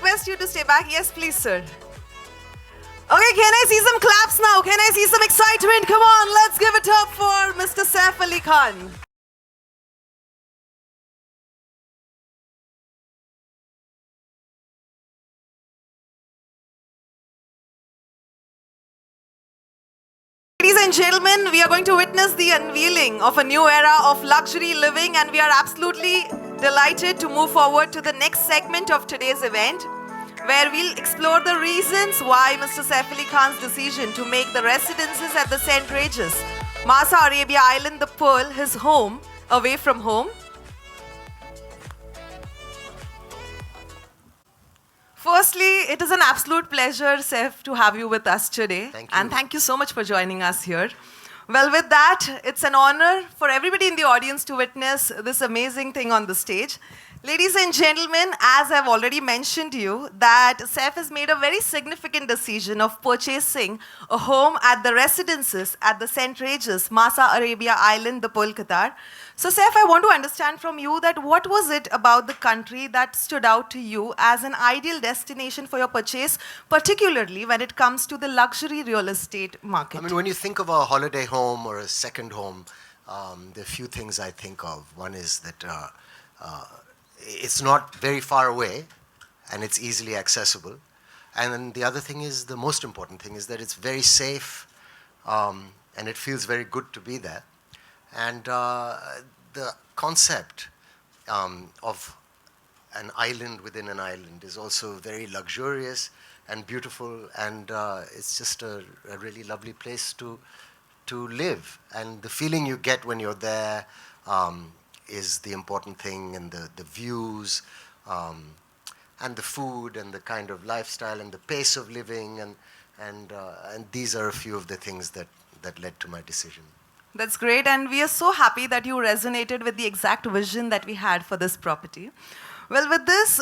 request you to stay back. Yes, please, sir. Okay, can I see some claps now? Can I see some excitement? Come on, let's give it up for Mr. Saif Ali Khan. Ladies and gentlemen, we are going to witness the unveiling of a new era of luxury living, and we are absolutely delighted to move forward to the next segment of today's event, where we'll explore the reasons why Mr. Saif Ali Khan's decision to make the residences at the St. Regis Marsa Arabia Island, the Pearl, his home away from home. Firstly, it is an absolute pleasure, Saif, to have you with us today. Thank you. And thank you so much for joining us here. Well, with that, it's an honor for everybody in the audience to witness this amazing thing on the stage. Ladies and gentlemen, as I've already mentioned to you, that Saif has made a very significant decision of purchasing a home at the residences at the St. Regis Marsa Arabia Island, the Pearl-Qatar. So, Saif, I want to understand from you that what was it about the country that stood out to you as an ideal destination for your purchase, particularly when it comes to the luxury real estate market? I mean, when you think of a holiday home or a second home, there are a few things I think of. One is that it's not very far away and it's easily accessible. And then the other thing is, the most important thing is that it's very safe and it feels very good to be there. And the concept of an island within an island is also very luxurious and beautiful, and it's just a really lovely place to live. And the feeling you get when you're there is the important thing, and the views and the food and the kind of lifestyle and the pace of living, and these are a few of the things that led to my decision. That's great, and we are so happy that you resonated with the exact vision that we had for this property. Well, with this,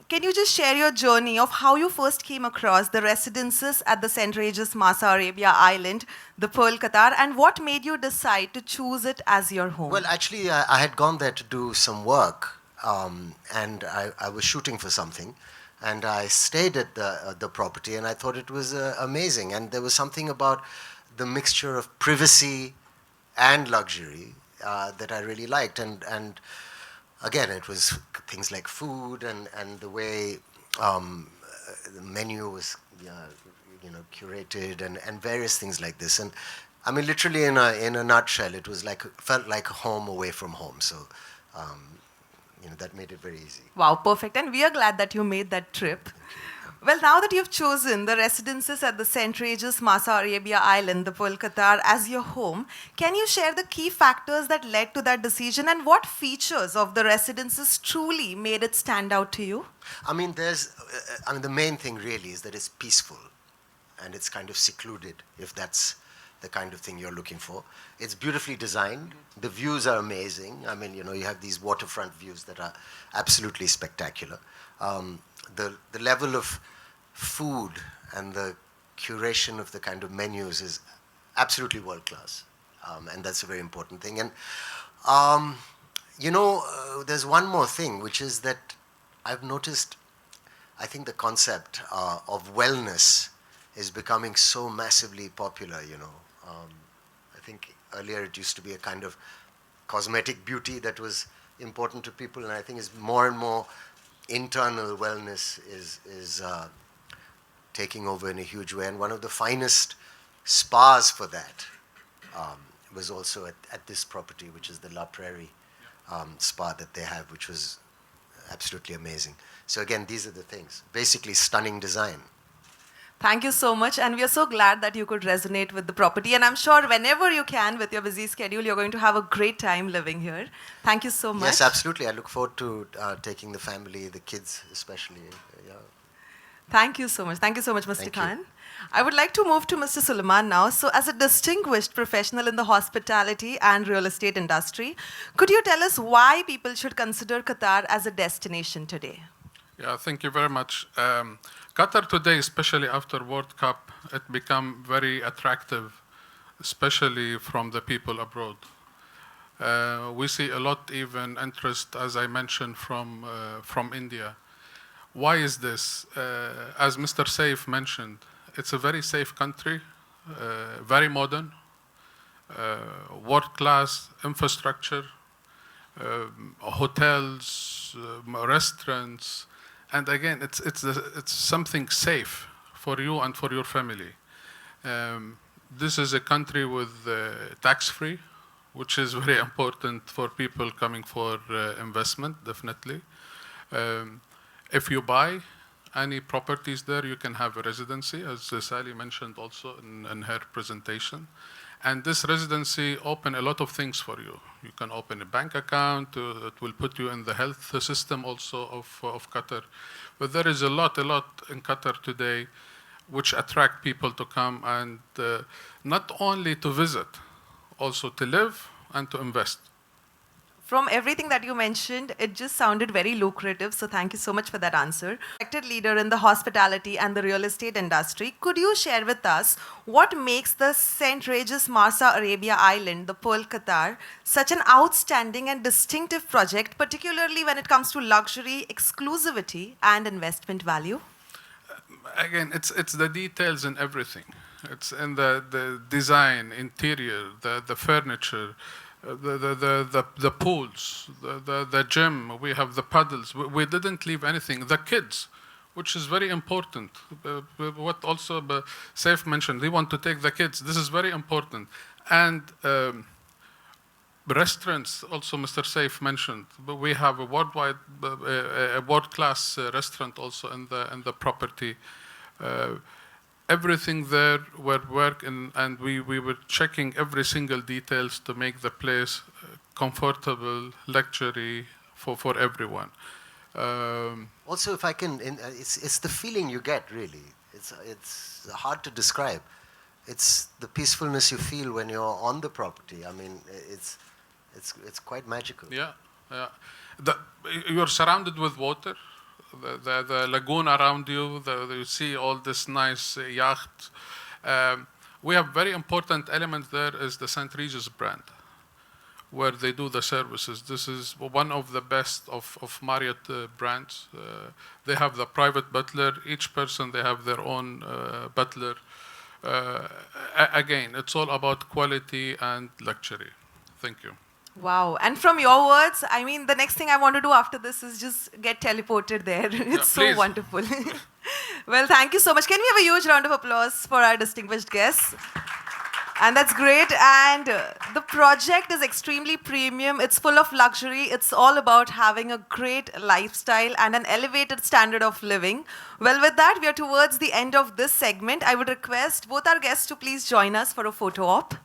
can you just share your journey of how you first came across the residences at the St. Regis Marsa Arabia Island, the Pearl-Qatar, and what made you decide to choose it as your home? Well, actually, I had gone there to do some work, and I was shooting for something, and I stayed at the property, and I thought it was amazing, and there was something about the mixture of privacy and luxury that I really liked, and again, it was things like food and the way the menu was curated and various things like this. And I mean, literally in a nutshell, it was felt like a home away from home. So that made it very easy. Wow, perfect. And we are glad that you made that trip. Well, now that you've chosen the residences at the St. Regis Marsa Arabia Island, the Pearl-Qatar, as your home, can you share the key factors that led to that decision, and what features of the residences truly made it stand out to you? I mean, the main thing really is that it's peaceful and it's kind of secluded, if that's the kind of thing you're looking for. It's beautifully designed. The views are amazing. I mean, you have these waterfront views that are absolutely spectacular. The level of food and the curation of the kind of menus is absolutely world class, and that's a very important thing. And there's one more thing, which is that I've noticed, I think the concept of wellness is becoming so massively popular. I think earlier it used to be a kind of cosmetic beauty that was important to people, and I think it's more and more internal wellness is taking over in a huge way. And one of the finest spas for that was also at this property, which is the La Prairie spa that they have, which was absolutely amazing. So again, these are the things. Basically, stunning design. Thank you so much, and we are so glad that you could resonate with the property, and I'm sure whenever you can, with your busy schedule, you're going to have a great time living here. Thank you so much. Yes, absolutely. I look forward to taking the family, the kids especially. Yeah. Thank you so much. Thank you so much, Mr. Thank Khan. you. I would like to move to Mr. Suleiman now. So, as a distinguished professional in the hospitality and real estate industry, could you tell us why people should consider Qatar as a destination today? Yeah, thank you very much. Qatar today, especially after World Cup, it become very attractive, especially from the people abroad. We see a lot even interest, as I mentioned, from India. Why is this? As Mr. Saif mentioned, it's a very safe country, very modern, world-class infrastructure, hotels, restaurants, and again, it's something safe for you and for your family. This is a country with tax-free, which is very important for people coming for investment, definitely. If you buy any properties there, you can have a residency, as Sally mentioned also in her presentation. And this residency open a lot of things for you. You can open a bank account. It will put you in the health system also of Qatar. But there is a lot in Qatar today which attract people to come and not only to visit, also to live and to invest. From everything that you mentioned, it just sounded very lucrative, so thank you so much for that answer. Respected leader in the hospitality and the real estate industry, could you share with us what makes the St. Regis Marsa Arabia Island, the Pearl-Qatar, such an outstanding and distinctive project, particularly when it comes to luxury, exclusivity, and investment value? Again, it's the details in everything. It's in the design, interior, the furniture, the pools, the gym. We have the paddles. We didn't leave anything. The kids, which is very important. What also Saif mentioned, they want to take the kids. This is very important. And restaurants, also Mr. Saif mentioned. We have a worldwide, a world-class restaurant also in the property. Everything there would work, and we were checking every single details to make the place comfortable, luxury for everyone. Also, if I can, it's the feeling you get, really. It's hard to describe. It's the peacefulness you feel when you're on the property. I mean, it's quite magical. Yeah. You're surrounded with water. The lagoon around you, you see all this nice yacht. We have very important element there is the St. Regis brand, where they do the services. This is one of the best of Marriott brands. They have the private butler. Each person, they have their own butler. Again, it's all about quality and luxury. Thank you. Wow. And from your words, I mean, the next thing I want to do after this is just get teleported there. It's so please. wonderful. Well, thank you so much. Can we have a huge round of applause for our distinguished guests? And that's great. And the project is extremely premium. It's full of luxury. It's all about having a great lifestyle and an elevated standard of living. Well, with that, we are towards the end of this segment. I would request both our guests to please join us for a photo op.